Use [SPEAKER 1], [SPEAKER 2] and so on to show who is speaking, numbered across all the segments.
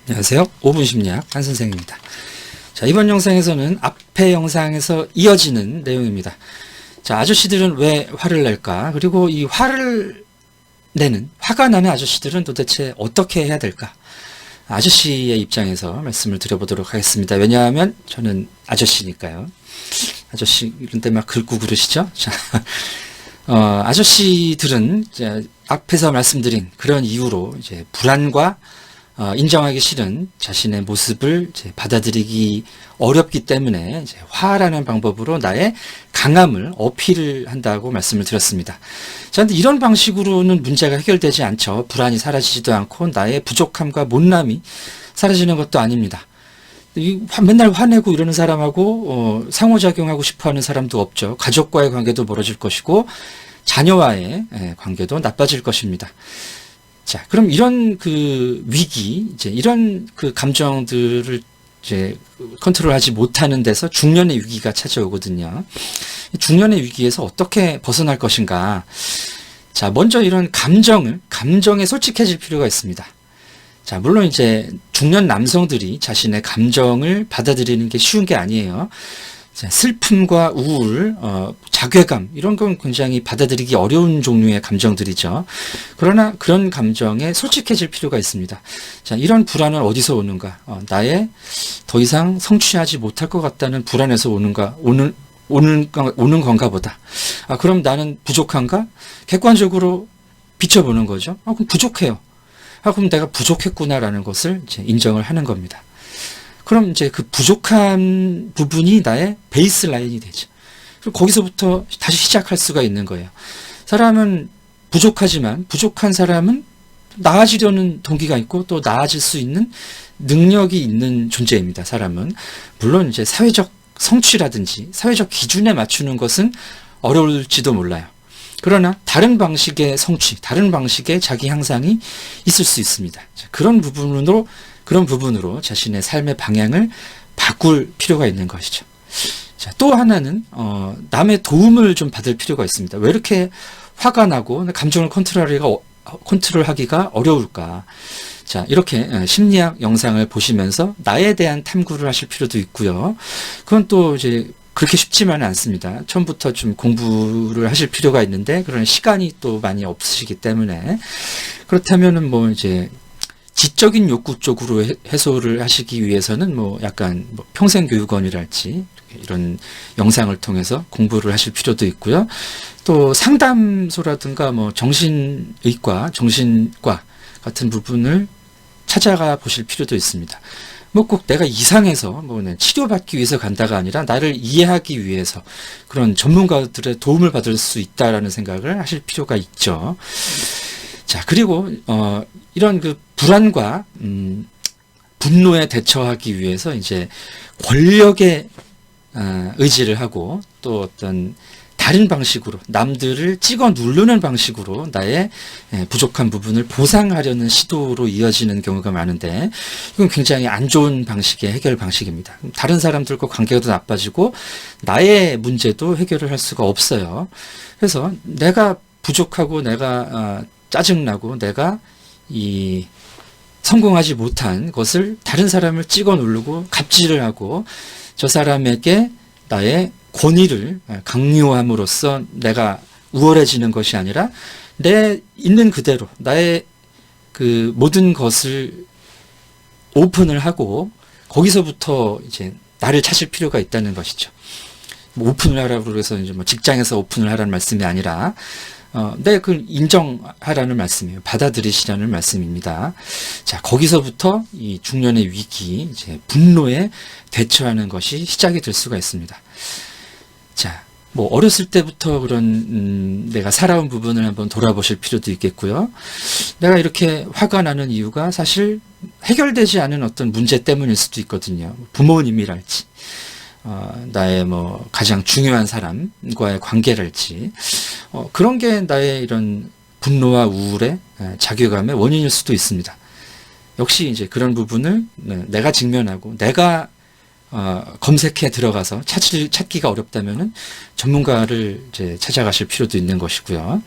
[SPEAKER 1] 안녕하세요. 5분 심리학 한 선생입니다. 자, 이번 영상에서는 앞의 영상에서 이어지는 내용입니다. 자, 아저씨들은 왜 화를 낼까? 그리고 이 화가 나는 아저씨들은 도대체 어떻게 해야 될까? 아저씨의 입장에서 말씀을 드려보도록 하겠습니다. 왜냐하면 저는 아저씨니까요. 아저씨 이런 때 막 긁고 그러시죠? 자, 아저씨들은 이제 앞에서 말씀드린 그런 이유로 이제 불안과 인정하기 싫은 자신의 모습을 이제 받아들이기 어렵기 때문에 이제 화라는 방법으로 나의 강함을 어필을 한다고 말씀을 드렸습니다. 자, 근데 이런 방식으로는 문제가 해결되지 않죠. 불안이 사라지지도 않고 나의 부족함과 못남이 사라지는 것도 아닙니다. 맨날 화내고 이러는 사람하고 상호작용하고 싶어하는 사람도 없죠. 가족과의 관계도 멀어질 것이고 자녀와의 관계도 나빠질 것입니다. 자, 그럼 이런 그 위기, 이제 이런 그 감정들을 이제 컨트롤하지 못하는 데서 중년의 위기가 찾아오거든요. 중년의 위기에서 어떻게 벗어날 것인가? 자, 먼저 이런 감정에 솔직해질 필요가 있습니다. 자, 물론 이제 중년 남성들이 자신의 감정을 받아들이는 게 쉬운 게 아니에요. 자, 슬픔과 우울, 자괴감 이런 건 굉장히 받아들이기 어려운 종류의 감정들이죠. 그러나 그런 감정에 솔직해질 필요가 있습니다. 자, 이런 불안은 어디서 오는가? 나의 더 이상 성취하지 못할 것 같다는 불안에서 오는 건가 보다. 그럼 나는 부족한가? 객관적으로 비춰보는 거죠. 그럼 부족해요. 그럼 내가 부족했구나라는 것을 이제 인정을 하는 겁니다. 그럼 이제 그 부족한 부분이 나의 베이스 라인이 되죠. 그리고 거기서부터 다시 시작할 수가 있는 거예요. 사람은 부족하지만 부족한 사람은 나아지려는 동기가 있고 또 나아질 수 있는 능력이 있는 존재입니다. 사람은. 물론 이제 사회적 성취라든지 사회적 기준에 맞추는 것은 어려울지도 몰라요. 그러나 다른 방식의 성취, 다른 방식의 자기 향상이 있을 수 있습니다. 그런 부분으로 자신의 삶의 방향을 바꿀 필요가 있는 것이죠. 자, 또 하나는 남의 도움을 좀 받을 필요가 있습니다. 왜 이렇게 화가 나고 감정을 컨트롤하기가 어려울까? 자, 이렇게 심리학 영상을 보시면서 나에 대한 탐구를 하실 필요도 있고요. 그건 또 이제 그렇게 쉽지만은 않습니다. 처음부터 좀 공부를 하실 필요가 있는데 그런 시간이 또 많이 없으시기 때문에 그렇다면은 뭐 이제 지적인 욕구 쪽으로 해소를 하시기 위해서는 뭐 약간 평생교육원이랄지 이런 영상을 통해서 공부를 하실 필요도 있고요. 또 상담소라든가 뭐 정신과 같은 부분을 찾아가 보실 필요도 있습니다. 뭐 꼭 내가 이상해서 치료받기 위해서 간다가 아니라 나를 이해하기 위해서 그런 전문가들의 도움을 받을 수 있다라는 생각을 하실 필요가 있죠. 자, 그리고 이런 그 불안과 분노에 대처하기 위해서 이제 권력의 의지를 하고 또 어떤 다른 방식으로 남들을 찍어 누르는 방식으로 나의 부족한 부분을 보상하려는 시도로 이어지는 경우가 많은데 이건 굉장히 안 좋은 방식의 해결 방식입니다. 다른 사람들과 관계가 더 나빠지고 나의 문제도 해결을 할 수가 없어요. 그래서 내가 부족하고 내가 짜증나고 내가 성공하지 못한 것을 다른 사람을 찍어 누르고 갑질을 하고 저 사람에게 나의 권위를 강요함으로써 내가 우월해지는 것이 아니라 내 있는 그대로 나의 그 모든 것을 오픈을 하고 거기서부터 이제 나를 찾을 필요가 있다는 것이죠. 오픈을 하라고 해서 이제 직장에서 오픈을 하라는 말씀이 아니라 그걸 인정하라는 말씀이에요. 받아들이시라는 말씀입니다. 자, 거기서부터 이 중년의 위기, 이제 분노에 대처하는 것이 시작이 될 수가 있습니다. 자, 어렸을 때부터 그런 내가 살아온 부분을 한번 돌아보실 필요도 있겠고요. 내가 이렇게 화가 나는 이유가 사실 해결되지 않은 어떤 문제 때문일 수도 있거든요. 부모님이랄지. 나의 가장 중요한 사람과의 관계랄지 그런 게 나의 이런 분노와 우울의 자괴감의 원인일 수도 있습니다. 역시 이제 그런 부분을 내가 직면하고 내가 검색해 들어가서 찾기가 어렵다면은 전문가를 이제 찾아가실 필요도 있는 것이고요.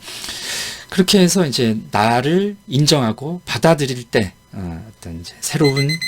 [SPEAKER 1] 그렇게 해서 이제 나를 인정하고 받아들일 때 어떤 이제 새로운